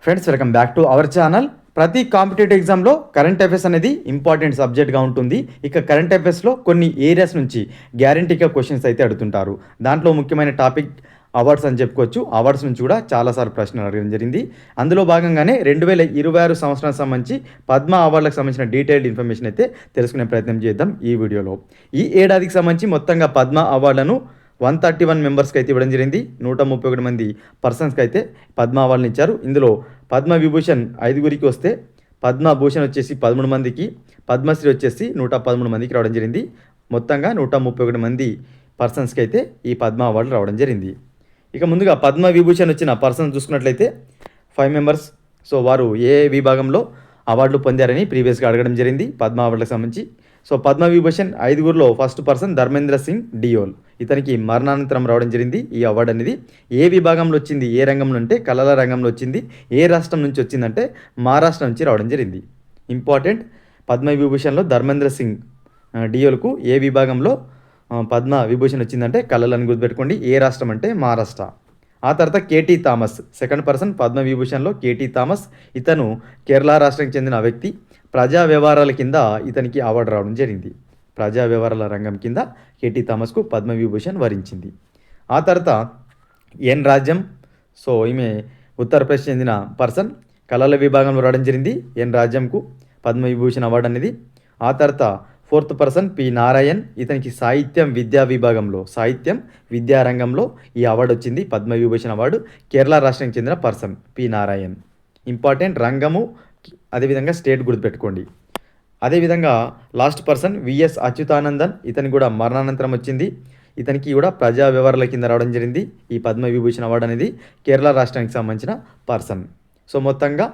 Friends, welcome back to our channel. ప్రతి competitive ఎగ్జామ్లో current affairs అనేది ఇంపార్టెంట్ సబ్జెక్ట్గా ఉంటుంది. ఇక కరెంట్ అఫైర్స్లో కొన్ని ఏరియాస్ నుంచి గ్యారంటీగా క్వశ్చన్స్ అయితే అడుగుతుంటారు. దాంట్లో ముఖ్యమైన టాపిక్ అవార్డ్స్ అని చెప్పుకోవచ్చు. అవార్డ్స్ నుంచి కూడా చాలాసార్లు ప్రశ్నలు అడగడం జరిగింది. అందులో భాగంగానే 2026 సంవత్సరానికి సంబంధించి పద్మ అవార్డులకు సంబంధించిన డీటెయిల్డ్ ఇన్ఫర్మేషన్ అయితే తెలుసుకునే ప్రయత్నం చేద్దాం ఈ వీడియోలో. ఈ ఏడాదికి సంబంధించి మొత్తంగా పద్మ అవార్డులను 131 మెంబర్స్కి అయితే ఇవ్వడం జరిగింది. 131 మంది పర్సన్స్కి అయితే పద్మ అవార్డులు ఇచ్చారు. ఇందులో పద్మ విభూషణ్ 5గురికి వస్తే పద్మభూషణ్ వచ్చేసి 13 మందికి, పద్మశ్రీ వచ్చేసి 113 మందికి రావడం జరిగింది. మొత్తంగా 131 మంది పర్సన్స్కి అయితే ఈ పద్మ అవార్డులు రావడం జరిగింది. ఇక ముందుగా పద్మ విభూషణ్ వచ్చిన పర్సన్స్ చూసుకున్నట్లయితే 5 మెంబర్స్. సో వారు ఏ విభాగంలో అవార్డులు పొందారని ప్రీవియస్గా అడగడం జరిగింది పద్మ అవార్డులకు సంబంధించి. సో పద్మ విభూషణ్ 5గురిలో ఫస్ట్ పర్సన్ ధర్మేంద్ర సింగ్ డియోల్. ఇతనికి మరణానంతరం రావడం జరిగింది ఈ అవార్డు అనేది. ఏ విభాగంలో వచ్చింది, ఏ రంగంలో అంటే కళల రంగంలో వచ్చింది. ఏ రాష్ట్రం నుంచి వచ్చిందంటే మహారాష్ట్ర నుంచి రావడం జరిగింది. ఇంపార్టెంట్, పద్మ విభూషణ్లో ధర్మేంద్ర సింగ్ డియోల్కు ఏ విభాగంలో పద్మ విభూషణ్ వచ్చిందంటే కళలను గుర్తుపెట్టుకోండి. ఏ రాష్ట్రం అంటే మహారాష్ట్ర. ఆ తర్వాత కేటీ థామస్ సెకండ్ పర్సన్ పద్మ విభూషణ్లో కేటీ థామస్. ఇతను కేరళ రాష్ట్రానికి చెందిన వ్యక్తి. ప్రజా వ్యవహారాల కింద ఇతనికి అవార్డు రావడం జరిగింది. ప్రజా వ్యవహారాల రంగం కింద కేటీ థామస్కు పద్మ విభూషణ్ వరించింది. ఆ తర్వాత ఎన్ రాజ్యం. సో ఈమె ఉత్తరప్రదేశ్ చెందిన పర్సన్. కళల విభాగంలో రావడం జరిగింది ఎన్ రాజ్యంకు పద్మ విభూషణ్ అవార్డు అనేది. ఆ తర్వాత ఫోర్త్ పర్సన్ పి నారాయణ్. ఇతనికి సాహిత్యం విద్యా విభాగంలో, సాహిత్యం విద్యా రంగంలో ఈ అవార్డు వచ్చింది పద్మ విభూషణ్ అవార్డు. కేరళ రాష్ట్రానికి చెందిన పర్సన్ పి నారాయణ్. ఇంపార్టెంట్, రంగము అదేవిధంగా స్టేట్ గుర్తుపెట్టుకోండి. అదేవిధంగా లాస్ట్ పర్సన్ విఎస్ అచ్యుతానందన్. ఇతనికి కూడా మరణానంతరం వచ్చింది. ఇతనికి కూడా ప్రజా వ్యవహారాల కింద రావడం జరిగింది ఈ పద్మ విభూషణ్ అవార్డు అనేది. కేరళ రాష్ట్రానికి సంబంధించిన పర్సన్. సో మొత్తంగా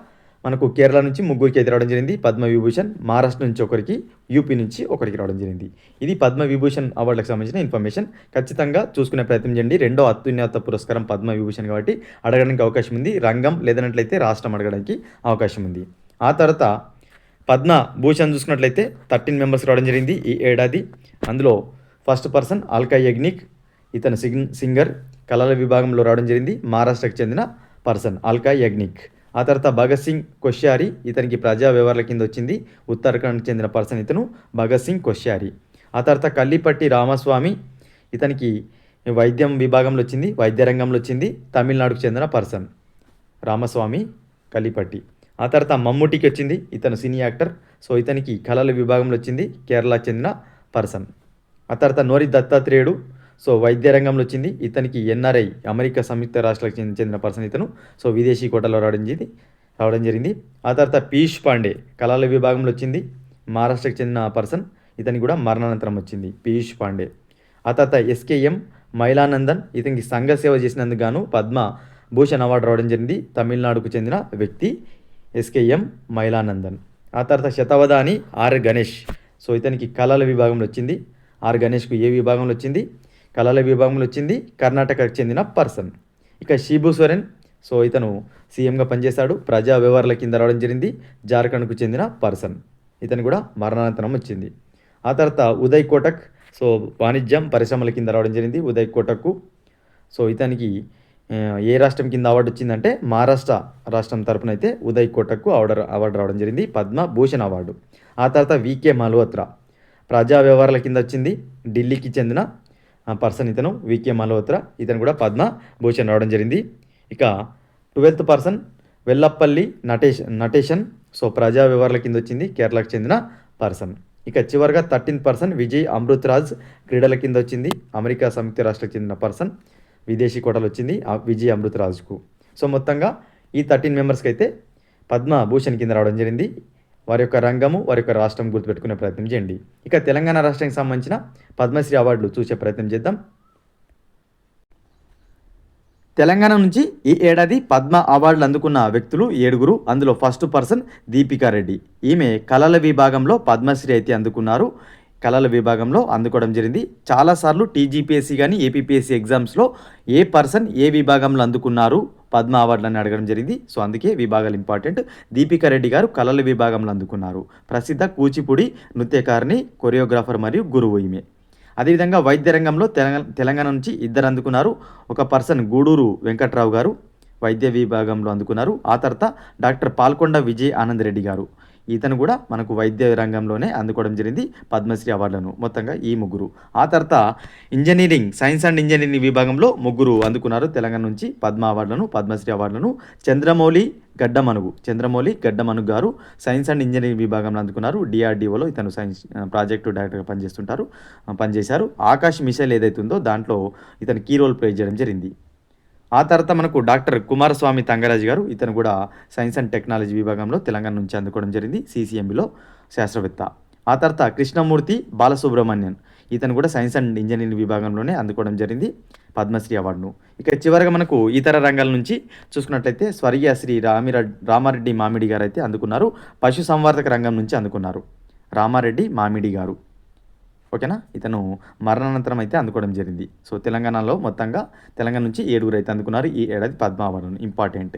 మనకు కేరళ నుంచి 3గురికి అయితే రావడం జరిగింది పద్మ విభూషణ్. మహారాష్ట్ర నుంచి ఒకరికి, యూపీ నుంచి ఒకరికి రావడం జరిగింది. ఇది పద్మ విభూషణ్ అవార్డులకు సంబంధించిన ఇన్ఫర్మేషన్. ఖచ్చితంగా చూసుకునే ప్రయత్నం చేయండి. 2వ అత్యున్నత పురస్కారం పద్మ విభూషణ్ కాబట్టి అడగడానికి అవకాశం ఉంది. రంగం లేదన్నట్లయితే రాష్ట్రం అడగడానికి అవకాశం ఉంది. ఆ తర్వాత పద్మ భూషణ్ చూసుకున్నట్లయితే 13 మెంబర్స్ రావడం జరిగింది ఈ ఏడాది. అందులో ఫస్ట్ పర్సన్ అల్కా యగ్నిక్. ఇతను సింగర్. కళల విభాగంలో రావడం జరిగింది. మహారాష్ట్రకు చెందిన పర్సన్ అల్కా యగ్నిక్. ఆ తర్వాత భగత్ సింగ్ కొశ్యారి. ఇతనికి ప్రజా వ్యవహారాల కింద వచ్చింది. ఉత్తరాఖండ్కి చెందిన పర్సన్ ఇతను భగత్ సింగ్ కొశ్యారి. ఆ తర్వాత కల్లిపట్టి రామస్వామి. ఇతనికి వైద్యం విభాగంలో వచ్చింది, వైద్య రంగంలో వచ్చింది. తమిళనాడుకు చెందిన పర్సన్ రామస్వామి కల్లిపట్టి. ఆ తర్వాత మమ్ముటికి వచ్చింది. ఇతను సినీ యాక్టర్. సో ఇతనికి కళల విభాగంలో వచ్చింది. కేరళకు చెందిన పర్సన్. ఆ తర్వాత నోరి దత్తాత్రేయుడు. సో వైద్య రంగంలో వచ్చింది. ఇతనికి ఎన్ఆర్ఐ, అమెరికా సంయుక్త రాష్ట్రాలకు చెందిన పర్సన్ ఇతను. సో విదేశీ కోటలో రావడం జరిగింది. ఆ తర్వాత పీయూష్ పాండే. కళల విభాగంలో వచ్చింది. మహారాష్ట్రకు చెందిన పర్సన్. ఇతనికి కూడా మరణానంతరం వచ్చింది పీయూష్ పాండే. ఆ తర్వాత ఎస్కేఎం మైలానందన్. ఇతనికి సంఘ సేవ చేసినందుకు గాను పద్మ భూషణ్ అవార్డు రావడం జరిగింది. తమిళనాడుకు చెందిన వ్యక్తి ఎస్కేఎం మైలానందన్. ఆ తర్వాత శతవధాని ఆర్ గణేష్. సో ఇతనికి కళల విభాగంలో వచ్చింది. ఆర్ గణేష్కు ఏ విభాగంలో వచ్చింది? కళల విభాగంలో వచ్చింది. కర్ణాటకకు చెందిన పర్సన్. ఇక షిబు సోరెన్. సో ఇతను సీఎంగా పనిచేశాడు. ప్రజా వ్యవహారాల కింద రావడం జరిగింది. జార్ఖండ్కు చెందిన పర్సన్. ఇతను కూడా మరణానంతరం వచ్చింది. ఆ తర్వాత ఉదయ్ కోటక్. సో వాణిజ్యం పరిశ్రమల కింద రావడం జరిగింది ఉదయ్ కోటక్కు. సో ఇతనికి ఏ రాష్ట్రం కింద అవార్డు వచ్చిందంటే మహారాష్ట్ర రాష్ట్రం తరపున అయితే ఉదయ్ కోటక్కు అవార్డు రావడం జరిగింది పద్మ భూషణ్ అవార్డు. ఆ తర్వాత వికే మల్హోత్రా. ప్రజా వ్యవహారాల కింద వచ్చింది. ఢిల్లీకి చెందిన పర్సన్ ఇతను వికే మల్హోత్రా. ఇతను కూడా పద్మ భూషణ్ రావడం జరిగింది. ఇక 12th పర్సన్ వెల్లప్పల్లి నటేషన్. సో ప్రజా వ్యవహారాల కింద వచ్చింది. కేరళకు చెందిన పర్సన్. ఇక చివరిగా 13th పర్సన్ విజయ్ అమృతరాజ్. క్రీడల కింద వచ్చింది. అమెరికా సంయుక్త రాష్ట్రాలకు చెందిన పర్సన్. విదేశీ కోటలు వచ్చింది విజయ్ అమృతరాజ్కు. సో మొత్తంగా ఈ 13 మెంబర్స్కి అయితే పద్మ భూషణ్ కింద రావడం జరిగింది. వారి యొక్క రంగము, వారి యొక్క రాష్ట్రం గుర్తుపెట్టుకునే ప్రయత్నం చేయండి. ఇక తెలంగాణ రాష్ట్రానికి సంబంధించిన పద్మశ్రీ అవార్డులు చూసే ప్రయత్నం చేద్దాం. తెలంగాణ నుంచి ఈ ఏడాది పద్మ అవార్డులు అందుకున్న వ్యక్తులు 7గురు. అందులో ఫస్ట్ పర్సన్ దీపికా రెడ్డి. ఈమె కళల విభాగంలో పద్మశ్రీ అయితే అందుకున్నారు. కళల విభాగంలో అందుకోవడం జరిగింది. చాలాసార్లు టీజీపీఎస్సీ కానీ ఏపీపీఎస్సీ ఎగ్జామ్స్లో ఏ పర్సన్ ఏ విభాగంలో అందుకున్నారు పద్మ అవార్డులని అడగడం జరిగింది. సో అందుకే విభాగాలు ఇంపార్టెంట్. దీపికా రెడ్డి గారు కళల విభాగంలో అందుకున్నారు. ప్రసిద్ధ కూచిపూడి నృత్యకారిణి, కొరియోగ్రాఫర్ మరియు గురువు ఈమె. అదేవిధంగా వైద్య రంగంలో తెలంగాణ నుంచి 2 అందుకున్నారు. ఒక పర్సన్ గూడూరు వెంకట్రావు గారు. వైద్య విభాగంలో అందుకున్నారు. ఆ తర్వాత డాక్టర్ పాల్కొండ విజయ్ ఆనంద్ రెడ్డి గారు, ఇతను కూడా మనకు వైద్య రంగంలోనే అందుకోవడం జరిగింది పద్మశ్రీ అవార్డులను. మొత్తంగా ఈ ముగ్గురు. ఆ తర్వాత ఇంజనీరింగ్, సైన్స్ అండ్ ఇంజనీరింగ్ విభాగంలో ముగ్గురు అందుకున్నారు తెలంగాణ నుంచి పద్మ అవార్డులను, పద్మశ్రీ అవార్డులను. చంద్రమౌళి గడ్డమనుగు గారు సైన్స్ అండ్ ఇంజనీరింగ్ విభాగంలో అందుకున్నారు. డిఆర్డిఓలో ఇతను సైన్స్ ప్రాజెక్టు డైరెక్టర్గా పనిచేశారు. ఆకాష్ మిసైల్ ఏదైతే ఉందో దాంట్లో ఇతను కీ రోల్ ప్లే చేయడం జరిగింది. ఆ తర్వాత మనకు డాక్టర్ కుమారస్వామి తంగరాజు గారు, ఇతను కూడా సైన్స్ అండ్ టెక్నాలజీ విభాగంలో తెలంగాణ నుంచి అందుకోవడం జరిగింది, సిసిఎంబిలో శాస్త్రవేత్త. ఆ తర్వాత కృష్ణమూర్తి బాలసుబ్రహ్మణ్యన్, ఇతను కూడా సైన్స్ అండ్ ఇంజనీరింగ్ విభాగంలోనే అందుకోవడం జరిగింది పద్మశ్రీ అవార్డును. ఇక చివరగా మనకు ఇతర రంగాల నుంచి చూసుకున్నట్లయితే స్వర్గీయ శ్రీ రామారెడ్డి మామిడి గారు అయితే అందుకున్నారు. పశు సంవర్ధక రంగం నుంచి అందుకున్నారు రామారెడ్డి మామిడి గారు. ఓకేనా, ఇతను మరణానంతరం అయితే అందుకోవడం జరిగింది. సో తెలంగాణలో మొత్తంగా తెలంగాణ నుంచి 7 అయితే అందుకున్నారు ఈ ఏడాది పద్మ అవార్డును. ఇంపార్టెంట్.